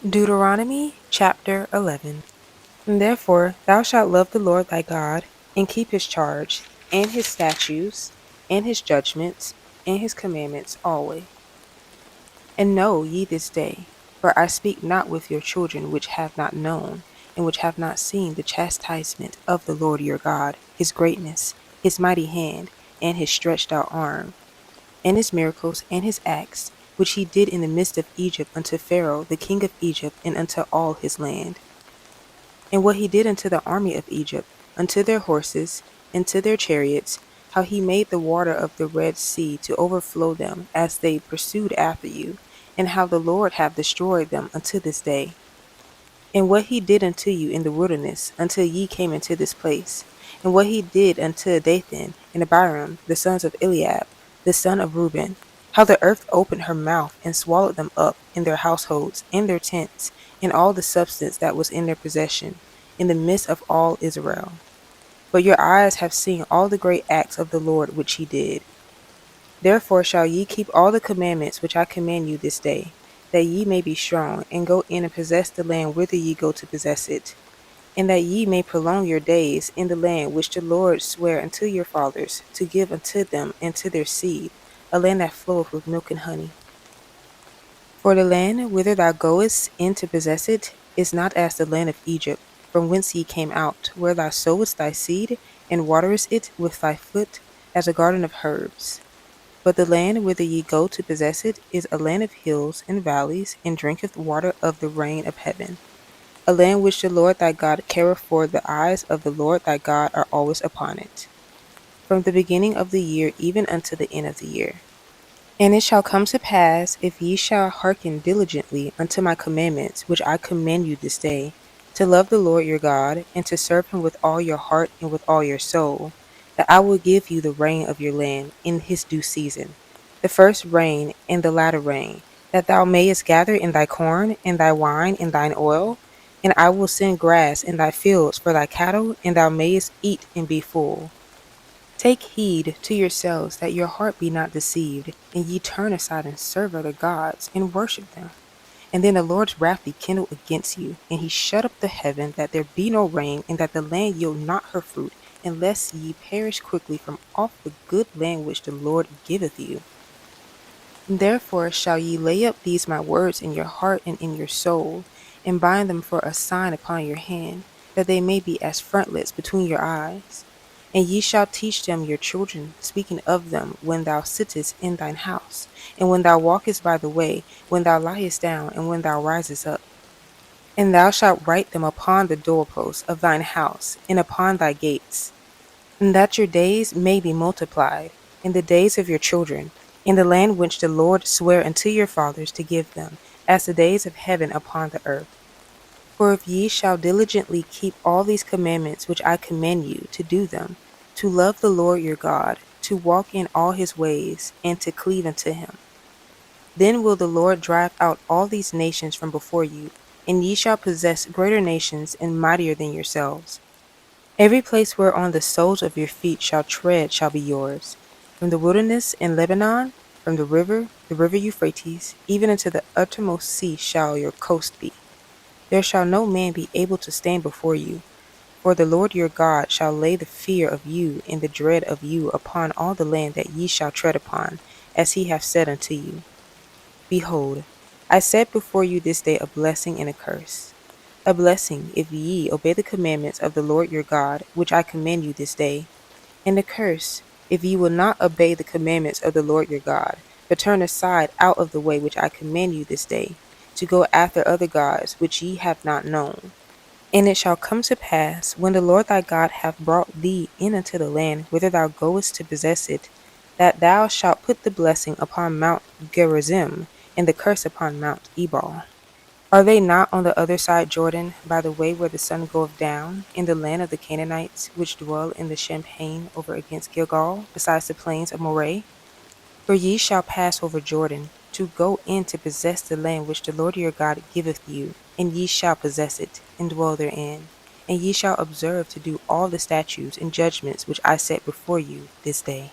Deuteronomy chapter 11. And therefore thou shalt love the Lord thy God, and keep his charge, and his statutes, and his judgments, and his commandments always. And know ye this day, for I speak not with your children which have not known, and which have not seen the chastisement of the Lord your God, his greatness, his mighty hand, and his stretched out arm, and his miracles, and his acts, which he did in the midst of Egypt unto Pharaoh the king of Egypt, and unto all his land. And what he did unto the army of Egypt, unto their horses, and to their chariots, how he made the water of the Red Sea to overflow them as they pursued after you, and how the Lord hath destroyed them unto this day. And what he did unto you in the wilderness, until ye came into this place, and what he did unto Dathan and Abiram, the sons of Eliab, the son of Reuben, how the earth opened her mouth and swallowed them up in their households, and their tents, and all the substance that was in their possession, in the midst of all Israel. But your eyes have seen all the great acts of the Lord which he did. Therefore shall ye keep all the commandments which I command you this day, that ye may be strong, and go in and possess the land whither ye go to possess it, and that ye may prolong your days in the land which the Lord sware unto your fathers, to give unto them and to their seed, a land that floweth with milk and honey. For the land whither thou goest in to possess it is not as the land of Egypt, from whence ye came out, where thou sowest thy seed, and waterest it with thy foot, as a garden of herbs. But the land whither ye go to possess it is a land of hills and valleys, and drinketh water of the rain of heaven. A land which the Lord thy God careth, for the eyes of the Lord thy God are always upon it, from the beginning of the year even unto the end of the year. And it shall come to pass, if ye shall hearken diligently unto my commandments, which I command you this day, to love the Lord your God, and to serve him with all your heart and with all your soul, that I will give you the rain of your land in his due season, the first rain and the latter rain, that thou mayest gather in thy corn, and thy wine, and thine oil, and I will send grass in thy fields for thy cattle, and thou mayest eat and be full. Take heed to yourselves that your heart be not deceived, and ye turn aside and serve other gods, and worship them. And then the Lord's wrath be kindled against you, and he shut up the heaven, that there be no rain, and that the land yield not her fruit, unless ye perish quickly from off the good land which the Lord giveth you. And therefore shall ye lay up these my words in your heart and in your soul, and bind them for a sign upon your hand, that they may be as frontlets between your eyes. And ye shall teach them your children, speaking of them when thou sittest in thine house, and when thou walkest by the way, when thou liest down, and when thou risest up. And thou shalt write them upon the doorposts of thine house, and upon thy gates, and that your days may be multiplied, in the days of your children, in the land which the Lord sware unto your fathers to give them, as the days of heaven upon the earth. For if ye shall diligently keep all these commandments which I command you to do them, to love the Lord your God, to walk in all his ways, and to cleave unto him, then will the Lord drive out all these nations from before you, and ye shall possess greater nations and mightier than yourselves. Every place whereon the soles of your feet shall tread shall be yours, from the wilderness in Lebanon, from the river Euphrates, even unto the uttermost sea shall your coast be. There shall no man be able to stand before you, for the Lord your God shall lay the fear of you and the dread of you upon all the land that ye shall tread upon, as he hath said unto you. Behold, I set before you this day a blessing and a curse. A blessing, if ye obey the commandments of the Lord your God, which I command you this day, and a curse, if ye will not obey the commandments of the Lord your God, but turn aside out of the way which I command you this day, to go after other gods which ye have not known. And it shall come to pass, when the Lord thy God hath brought thee in unto the land whither thou goest to possess it, that thou shalt put the blessing upon Mount Gerizim, and the curse upon Mount Ebal. Are they not on the other side Jordan, by the way where the sun goeth down, in the land of the Canaanites, which dwell in the Champaign over against Gilgal, besides the plains of Moreh? For ye shall pass over Jordan, to go in to possess the land which the Lord your God giveth you, and ye shall possess it, and dwell therein. And ye shall observe to do all the statutes and judgments which I set before you this day.